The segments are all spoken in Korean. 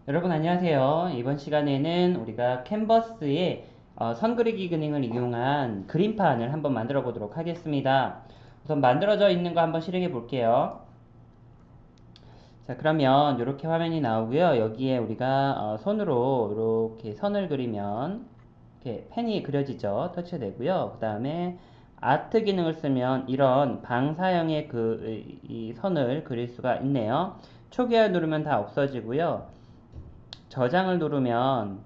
여러분 안녕하세요. 이번 시간에는 우리가 캔버스에 선 그리기 기능을 이용한 그림판을 한번 만들어 보도록 하겠습니다. 우선 만들어져 있는 거 한번 실행해 볼게요. 자, 그러면 이렇게 화면이 나오고요. 여기에 우리가 손으로 이렇게 선을 그리면 이렇게 펜이 그려지죠. 터치되고요. 그 다음에 아트 기능을 쓰면 이런 방사형의 이 선을 그릴 수가 있네요. 초기화 누르면 다 없어지고요. 저장을 누르면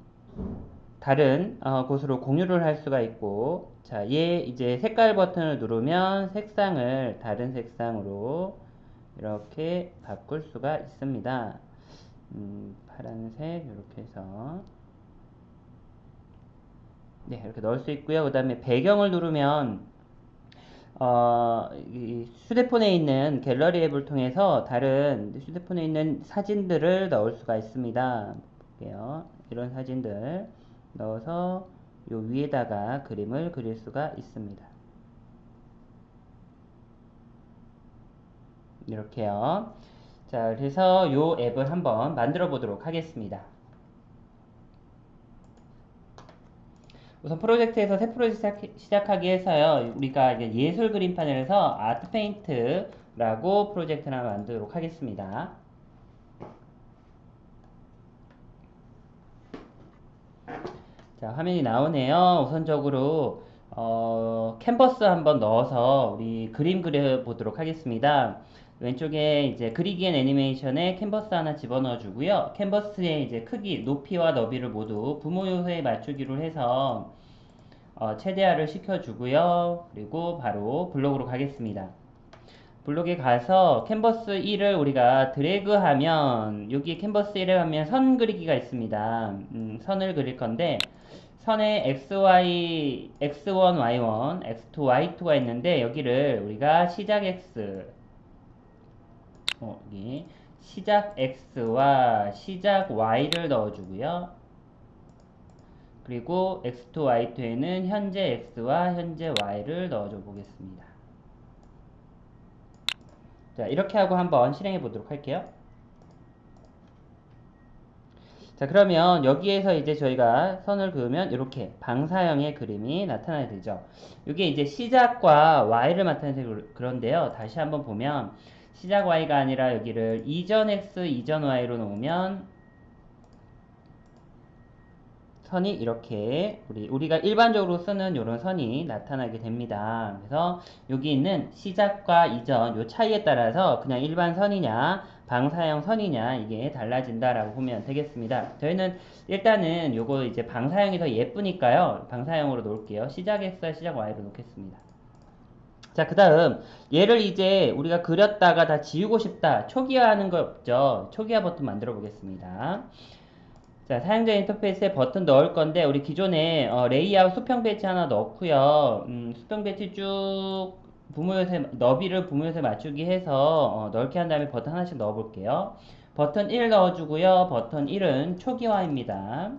다른 곳으로 공유를 할 수가 있고, 자, 얘 이제 색깔 버튼을 누르면 색상을 다른 색상으로 이렇게 바꿀 수가 있습니다. 파란색 이렇게 해서 네, 이렇게 넣을 수 있고요. 그 다음에 배경을 누르면 이 휴대폰에 있는 갤러리 앱을 통해서 다른 휴대폰에 있는 사진들을 넣을 수가 있습니다. 볼게요. 이런 사진들 넣어서 요 위에다가 그림을 그릴 수가 있습니다. 이렇게요. 자, 그래서 요 앱을 한번 만들어 보도록 하겠습니다. 우선 프로젝트에서 새 프로젝트 시작하기 위해서요. 우리가 이제 예술 그림판을 해서 아트 페인트라고 프로젝트를 하나 만들도록 하겠습니다. 자, 화면이 나오네요. 우선적으로 캔버스 한번 넣어서 우리 그림 그려 보도록 하겠습니다. 왼쪽에 이제 그리기 앤 애니메이션에 캔버스 하나 집어넣어 주고요. 캔버스의 이제 크기, 높이와 너비를 모두 부모 요소에 맞추기로 해서 최대화를 시켜주고요. 그리고 바로 블록으로 가겠습니다. 블록에 가서 캔버스 1을 우리가 드래그하면 여기 캔버스 1에 가면 선 그리기가 있습니다. 선을 그릴 건데 선에 XY, X1, Y1, X2, Y2가 있는데 여기를 우리가 시작 X 여기 시작 X와 시작 Y를 넣어주고요. 그리고 X2, Y2에는 현재 X와 현재 Y를 넣어줘 보겠습니다. 자, 이렇게 하고 한번 실행해 보도록 할게요. 자, 그러면 여기에서 이제 저희가 선을 그으면 이렇게 방사형의 그림이 나타나게 되죠. 이게 이제 시작과 Y를 나타내서 그런데요. 다시 한번 보면 시작 Y가 아니라 여기를 이전 X, 이전 Y로 놓으면 선이 이렇게 우리가 일반적으로 쓰는 이런 선이 나타나게 됩니다. 그래서 여기 있는 시작과 이전 요 차이에 따라서 그냥 일반 선이냐 방사형 선이냐 이게 달라진다라고 보면 되겠습니다. 저희는 일단은 요거 이제 방사형이 더 예쁘니까요. 방사형으로 놓을게요. 시작 X와 시작 Y로 놓겠습니다. 자, 그 다음 얘를 이제 우리가 그렸다가 다 지우고 싶다. 초기화하는 거 없죠. 초기화 버튼 만들어 보겠습니다. 자, 사용자 인터페이스에 버튼 넣을 건데 우리 기존에 레이아웃 수평 배치 하나 넣고요. 수평 배치 쭉 너비를 부모 요소에 맞추기 해서 넓게 한 다음에 버튼 하나씩 넣어 볼게요. 버튼 1 넣어주고요. 버튼 1은 초기화입니다.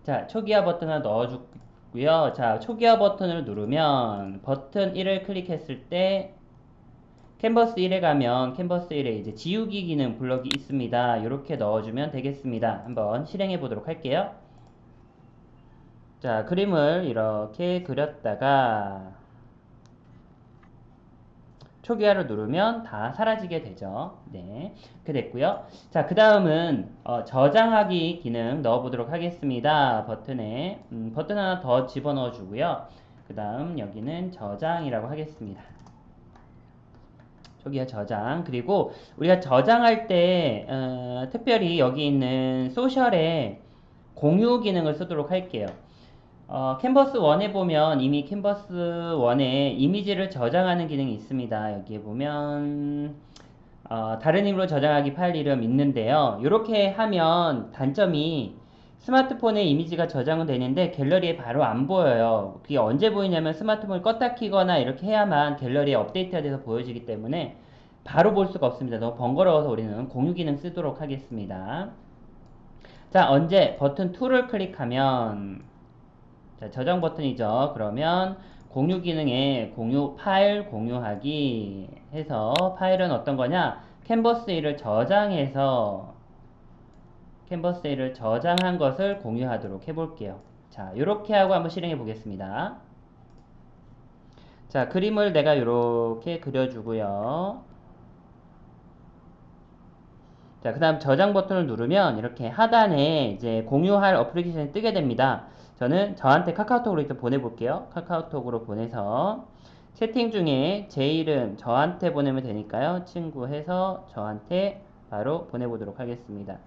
자, 초기화 버튼 하나 넣어주고요. 자, 초기화 버튼을 누르면 버튼 1을 클릭했을 때 캔버스 1에 가면 캔버스 1에 이제 지우기 기능 블럭이 있습니다. 이렇게 넣어주면 되겠습니다. 한번 실행해 보도록 할게요. 자, 그림을 이렇게 그렸다가 초기화를 누르면 다 사라지게 되죠. 네, 이렇게 됐고요. 자, 그 다음은 저장하기 기능 넣어보도록 하겠습니다. 버튼에 버튼 하나 더 집어넣어 주고요. 그 다음 여기는 저장이라고 하겠습니다. 초기화 저장. 그리고 우리가 저장할 때 특별히 여기 있는 소셜에 공유 기능을 쓰도록 할게요. 캔버스 1에 보면 이미 캔버스 1에 이미지를 저장하는 기능이 있습니다. 여기에 보면 다른 이름으로 저장하기 파일 이름 있는데요. 이렇게 하면 단점이 스마트폰에 이미지가 저장은 되는데 갤러리에 바로 안 보여요. 그게 언제 보이냐면 스마트폰을 껐다 키거나 이렇게 해야만 갤러리에 업데이트가 돼서 보여지기 때문에 바로 볼 수가 없습니다. 너무 번거로워서 우리는 공유 기능 쓰도록 하겠습니다. 자, 언제 버튼 2를 클릭하면 자, 저장 버튼이죠. 그러면 공유 기능에 공유 파일 공유하기 해서 파일은 어떤 거냐? 캔버스 1을 저장해서 캔버스에를 저장한 것을 공유하도록 해볼게요. 자, 이렇게 하고 한번 실행해 보겠습니다. 자, 그림을 내가 이렇게 그려주고요. 자, 그 다음 저장 버튼을 누르면 이렇게 하단에 이제 공유할 어플리케이션이 뜨게 됩니다. 저는 저한테 카카오톡으로 일단 보내볼게요. 카카오톡으로 보내서 채팅 중에 제 이름 저한테 보내면 되니까요. 친구 해서 저한테 바로 보내보도록 하겠습니다.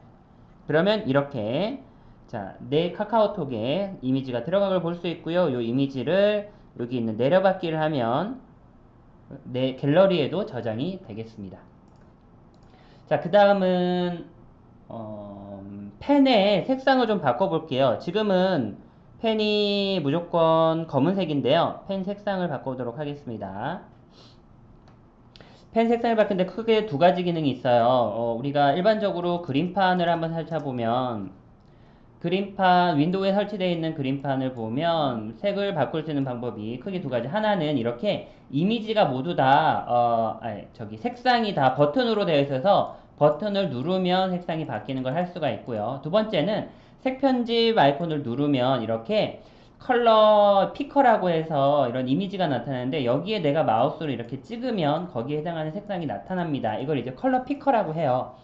그러면 이렇게 자, 내 카카오톡에 이미지가 들어간 걸 볼 수 있고요. 이 이미지를 여기 있는 내려받기를 하면 내 갤러리에도 저장이 되겠습니다. 자, 그 다음은 펜의 색상을 좀 바꿔볼게요. 지금은 펜이 무조건 검은색인데요. 펜 색상을 바꿔보도록 하겠습니다. 펜 색상을 바꾸는데 크게 두 가지 기능이 있어요. 우리가 일반적으로 그림판을 한번 살펴보면 그림판, 윈도우에 설치되어 있는 그림판을 보면 색을 바꿀 수 있는 방법이 크게 두 가지. 하나는 이렇게 이미지가 모두 다, 색상이 다 버튼으로 되어 있어서 버튼을 누르면 색상이 바뀌는 걸 할 수가 있고요. 두 번째는 색 편집 아이콘을 누르면 이렇게 컬러 피커라고 해서 이런 이미지가 나타나는데 여기에 내가 마우스로 이렇게 찍으면 거기에 해당하는 색상이 나타납니다. 이걸 이제 컬러 피커라고 해요.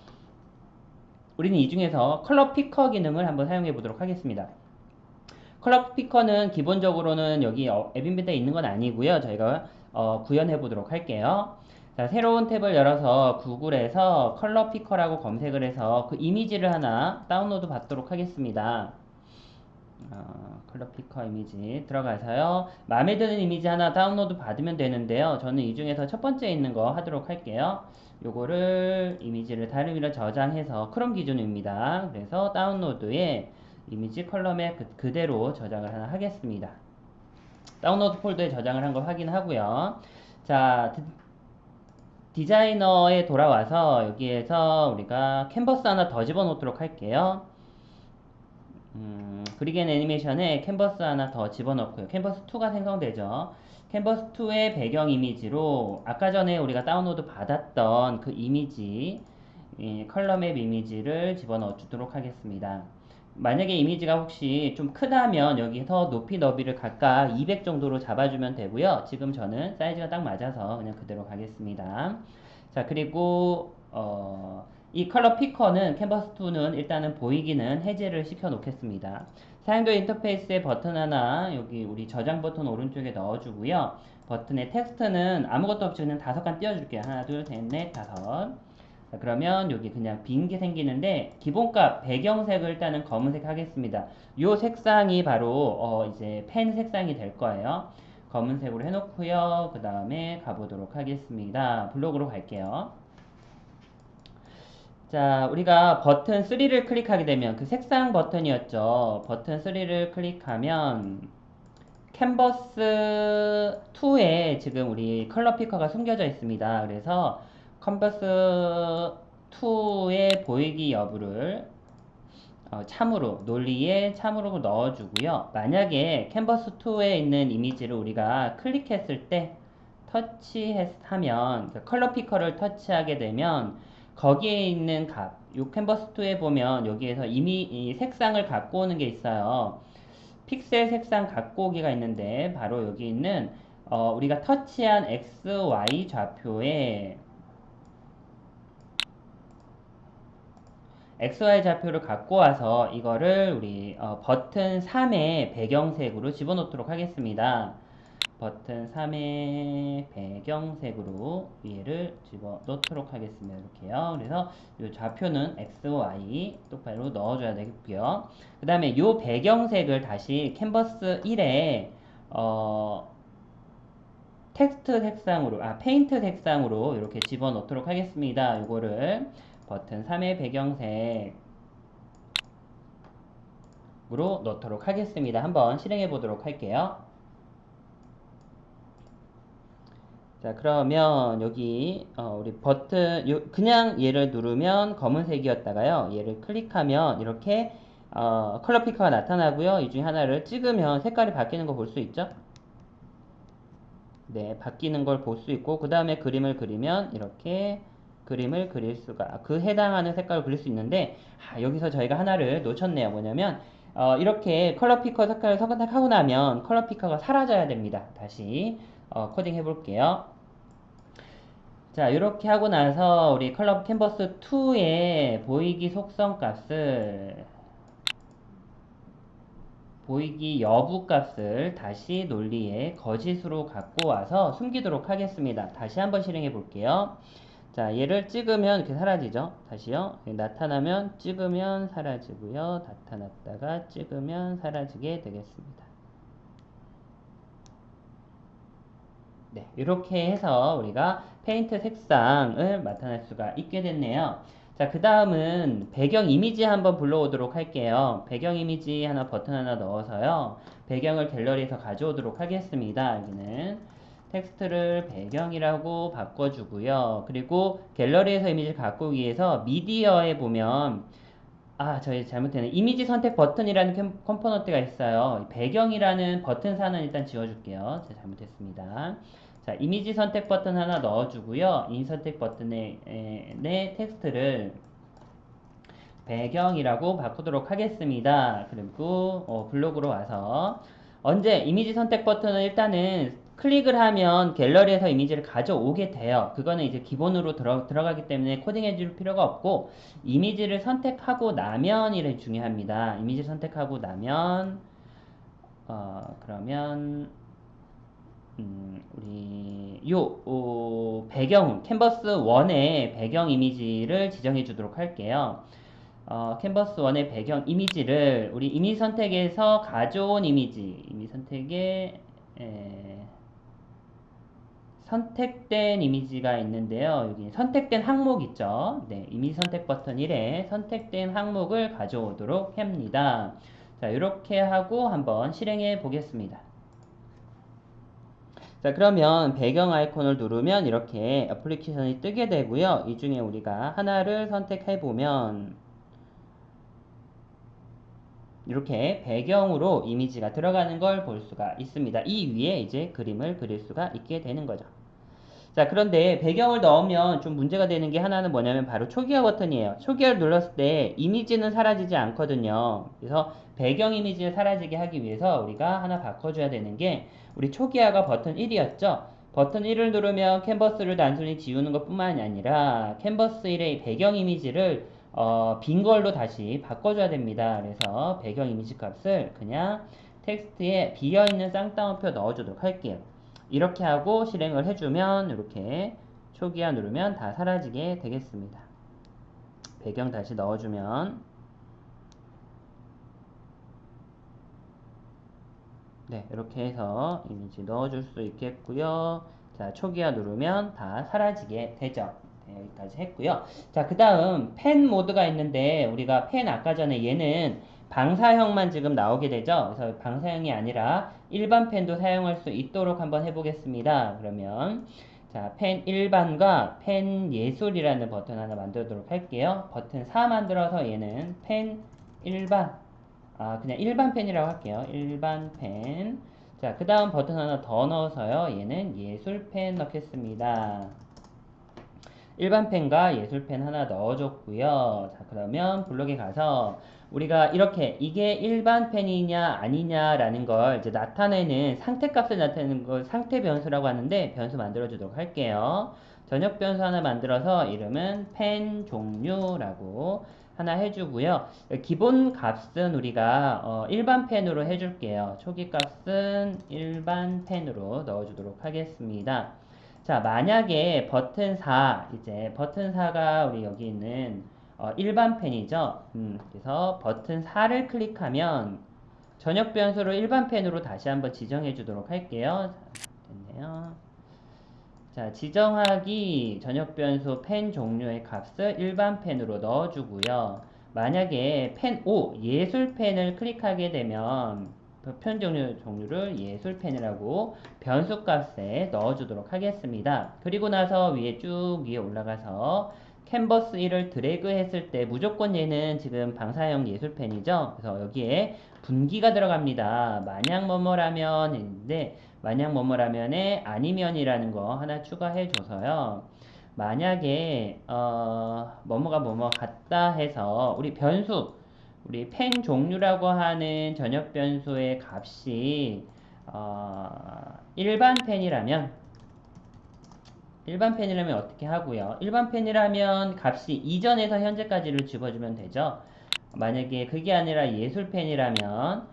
우리는 이 중에서 컬러 피커 기능을 한번 사용해 보도록 하겠습니다. 컬러 피커는 기본적으로는 여기 앱 인벤토에 있는 건 아니고요. 저희가 구현해 보도록 할게요. 자, 새로운 탭을 열어서 구글에서 컬러 피커라고 검색을 해서 그 이미지를 하나 다운로드 받도록 하겠습니다. 컬러 피커 이미지 들어가서요. 마음에 드는 이미지 하나 다운로드 받으면 되는데요. 저는 이 중에서 첫 번째 있는 거 하도록 할게요. 요거를 이미지를 다른 위로 저장해서 크롬 기준입니다. 그래서 다운로드에 이미지 컬럼에 그대로 저장을 하나 하겠습니다. 다운로드 폴더에 저장을 한 걸 확인하고요. 자, 디자이너에 돌아와서 여기에서 우리가 캔버스 하나 더 집어넣도록 할게요. 그리겐 애니메이션에 캔버스 하나 더 집어넣고요. 캔버스 2가 생성되죠. 캔버스 2의 배경 이미지로 아까 전에 우리가 다운로드 받았던 그 이미지, 컬러맵 이미지를 집어넣어 주도록 하겠습니다. 만약에 이미지가 혹시 좀 크다면 여기서 높이 너비를 각각 200 정도로 잡아주면 되고요. 지금 저는 사이즈가 딱 맞아서 그냥 그대로 가겠습니다. 자, 그리고 이 컬러 피커는 캔버스2는 일단은 보이기는 해제를 시켜 놓겠습니다. 사용자 인터페이스에 버튼 하나 여기 우리 저장 버튼 오른쪽에 넣어주고요. 버튼의 텍스트는 아무것도 없이 그냥 5칸 띄워줄게요. 하나, 둘, 셋, 넷, 5. 자, 그러면 여기 그냥 빈 게 생기는데 기본값 배경색을 일단은 검은색 하겠습니다. 요 색상이 바로 이제 펜 색상이 될 거예요. 검은색으로 해놓고요. 그 다음에 가보도록 하겠습니다. 블록으로 갈게요. 자, 우리가 버튼 3를 클릭하게 되면 그 색상 버튼이었죠. 버튼 3를 클릭하면 캔버스 2에 지금 우리 컬러 피커가 숨겨져 있습니다. 그래서 캔버스 2의 보이기 여부를 참으로 논리에 참으로 넣어주고요. 만약에 캔버스 2에 있는 이미지를 우리가 클릭했을 때 터치하면 컬러 피커를 터치하게 되면 거기에 있는 값, 요 캔버스 2에 보면 여기에서 이미 이 색상을 갖고 오는 게 있어요. 픽셀 색상 갖고 오기가 있는데 바로 여기 있는 우리가 터치한 X, Y 좌표에 XY 좌표를 갖고 와서 이거를 우리 버튼 3의 배경색으로 집어넣도록 하겠습니다. 버튼 3의 배경색으로 얘를 집어넣도록 하겠습니다. 이렇게요. 그래서 이 좌표는 X, Y 똑바로 넣어줘야 되겠고요. 그 다음에 이 배경색을 다시 캔버스 1에 텍스트 색상으로, 페인트 색상으로 이렇게 집어넣도록 하겠습니다. 이거를 버튼 3의 배경색으로 넣도록 하겠습니다. 한번 실행해 보도록 할게요. 자, 그러면 여기 우리 버튼 그냥 얘를 누르면 검은색이었다가요. 얘를 클릭하면 이렇게 컬러 피커가 나타나고요. 이 중에 하나를 찍으면 색깔이 바뀌는 거 볼 수 있죠? 네, 바뀌는 걸 볼 수 있고 그 다음에 그림을 그리면 이렇게 그림을 그릴 수가, 그 해당하는 색깔을 그릴 수 있는데, 여기서 저희가 하나를 놓쳤네요. 뭐냐면, 이렇게 컬러 피커 색깔을 선택하고 나면 컬러 피커가 사라져야 됩니다. 다시 코딩 해볼게요. 자, 이렇게 하고 나서 우리 컬러 캔버스 2의 보이기 속성 값을, 보이기 여부 값을 다시 논리에 거짓으로 갖고 와서 숨기도록 하겠습니다. 다시 한번 실행해 볼게요. 자, 얘를 찍으면 이렇게 사라지죠. 다시요. 나타나면 찍으면 사라지고요. 나타났다가 찍으면 사라지게 되겠습니다. 네, 이렇게 해서 우리가 페인트 색상을 나타낼 수가 있게 됐네요. 자, 그 다음은 배경 이미지 한번 불러오도록 할게요. 배경 이미지 하나 버튼 하나 넣어서요. 배경을 갤러리에서 가져오도록 하겠습니다. 여기는 텍스트를 배경이라고 바꿔주고요. 그리고 갤러리에서 이미지를 갖고 오기 위해서 미디어에 보면 저희 잘못했네. 이미지 선택 버튼이라는 컴포넌트가 있어요. 배경이라는 버튼사는 일단 지워줄게요. 제가 잘못했습니다. 자, 이미지 선택 버튼 하나 넣어주고요. 이 선택 버튼에 내 텍스트를 배경이라고 바꾸도록 하겠습니다. 그리고 블록으로 와서 언제 이미지 선택 버튼은 일단은 클릭을 하면 갤러리에서 이미지를 가져오게 돼요. 그거는 이제 기본으로 들어가기 때문에 코딩해 줄 필요가 없고 이미지를 선택하고 나면이 중요합니다. 이미지 선택하고 나면 그러면 우리 배경 캔버스 1의 배경 이미지를 지정해 주도록 할게요. 캔버스 1의 배경 이미지를 우리 이미지 선택에서 가져온 이미지 선택에 선택된 이미지가 있는데요. 여기 선택된 항목 있죠. 네, 이미지 선택 버튼 1에 선택된 항목을 가져오도록 합니다. 자, 이렇게 하고 한번 실행해 보겠습니다. 자, 그러면 배경 아이콘을 누르면 이렇게 애플리케이션이 뜨게 되고요. 이 중에 우리가 하나를 선택해 보면 이렇게 배경으로 이미지가 들어가는 걸 볼 수가 있습니다. 이 위에 이제 그림을 그릴 수가 있게 되는 거죠. 자, 그런데 배경을 넣으면 좀 문제가 되는 게 하나는 뭐냐면 바로 초기화 버튼이에요. 초기화를 눌렀을 때 이미지는 사라지지 않거든요. 그래서 배경 이미지를 사라지게 하기 위해서 우리가 하나 바꿔줘야 되는 게 우리 초기화가 버튼 1이었죠. 버튼 1을 누르면 캔버스를 단순히 지우는 것 뿐만이 아니라 캔버스 1의 배경 이미지를 빈 걸로 다시 바꿔줘야 됩니다. 그래서 배경 이미지 값을 그냥 텍스트에 비어있는 쌍따옴표 넣어주도록 할게요. 이렇게 하고 실행을 해주면 이렇게 초기화 누르면 다 사라지게 되겠습니다. 배경 다시 넣어주면 네, 이렇게 해서 이미지 넣어줄 수 있겠고요. 자, 초기화 누르면 다 사라지게 되죠. 네, 여기까지 했고요. 자, 그 다음 펜 모드가 있는데 우리가 펜 아까 전에 얘는 방사형만 지금 나오게 되죠. 그래서 방사형이 아니라 일반 펜도 사용할 수 있도록 한번 해보겠습니다. 그러면 자, 펜 일반과 펜 예술이라는 버튼 하나 만들도록 할게요. 버튼 4 만들어서 얘는 펜 일반 그냥 일반 펜이라고 할게요. 일반 펜. 자, 그 다음 버튼 하나 더 넣어서요. 얘는 예술 펜 넣겠습니다. 일반 펜과 예술 펜 하나 넣어줬고요. 자, 그러면 블록에 가서 우리가 이렇게 이게 일반 펜이냐 아니냐라는 걸 이제 나타내는 상태 값을 나타내는 걸 상태 변수라고 하는데 변수 만들어 주도록 할게요. 전역 변수 하나 만들어서 이름은 펜 종류라고 하나 해주고요. 기본 값은 우리가 일반 펜으로 해줄게요. 초기 값은 일반 펜으로 넣어주도록 하겠습니다. 자, 만약에 버튼 4, 이제 버튼 4가 우리 여기 있는 일반 펜이죠. 그래서 버튼 4를 클릭하면 전역 변수로 일반 펜으로 다시 한번 지정해 주도록 할게요. 자, 됐네요. 자, 지정하기 전역 변수 펜 종류의 값을 일반 펜으로 넣어주고요. 만약에 펜 5, 예술 펜을 클릭하게 되면 펜 종류를 예술 펜이라고 변수 값에 넣어주도록 하겠습니다. 그리고 나서 쭉 위에 올라가서 캔버스 1을 드래그 했을 때 무조건 얘는 지금 방사형 예술 펜이죠. 그래서 여기에 분기가 들어갑니다. 만약 뭐뭐라면 있는데 만약 뭐뭐라면에 아니면이라는 거 하나 추가해 줘서요. 만약에 뭐뭐가 뭐뭐 같다 해서 우리 변수 우리 펜 종류라고 하는 전역 변수의 값이 일반 펜이라면 어떻게 하고요? 일반 펜이라면 값이 이전에서 현재까지를 집어주면 되죠. 만약에 그게 아니라 예술 펜이라면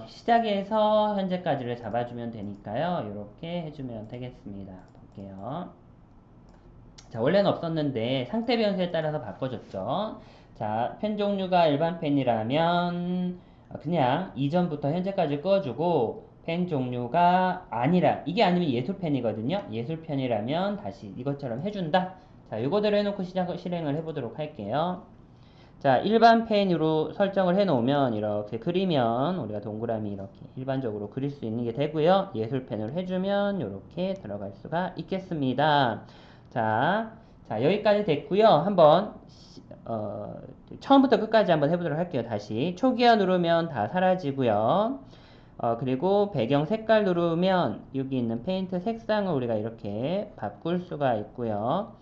시작에서 현재까지를 잡아주면 되니까요. 이렇게 해주면 되겠습니다. 볼게요. 자, 원래는 없었는데 상태 변수에 따라서 바꿔줬죠. 자, 펜 종류가 일반 펜이라면 그냥 이전부터 현재까지 꺼주고 펜 종류가 아니라 이게 아니면 예술 펜이거든요. 예술 펜이라면 다시 이것처럼 해준다. 자, 이거대로 해놓고 실행을 해보도록 할게요. 자, 일반 펜으로 설정을 해놓으면 이렇게 그리면 우리가 동그라미 이렇게 일반적으로 그릴 수 있는 게 되고요. 예술 펜을 해주면 이렇게 들어갈 수가 있겠습니다. 자, 자 여기까지 됐고요. 한번 처음부터 끝까지 한번 해보도록 할게요. 다시 초기화 누르면 다 사라지고요. 그리고 배경 색깔 누르면 여기 있는 페인트 색상을 우리가 이렇게 바꿀 수가 있고요.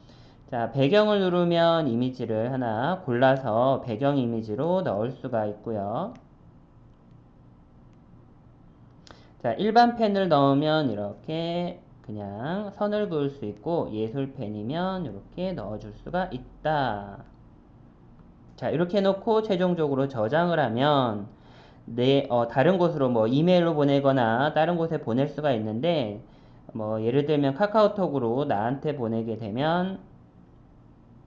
자, 배경을 누르면 이미지를 하나 골라서 배경 이미지로 넣을 수가 있고요. 자, 일반 펜을 넣으면 이렇게 그냥 선을 그을 수 있고 예술 펜이면 이렇게 넣어줄 수가 있다. 자, 이렇게 해놓고 최종적으로 저장을 하면 다른 곳으로 뭐 이메일로 보내거나 다른 곳에 보낼 수가 있는데 뭐 예를 들면 카카오톡으로 나한테 보내게 되면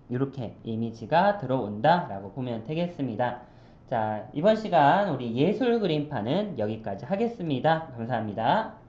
이렇게 이미지가 들어온다 라고 보면 되겠습니다. 자, 이번 시간 우리 예술 그림판은 여기까지 하겠습니다. 감사합니다.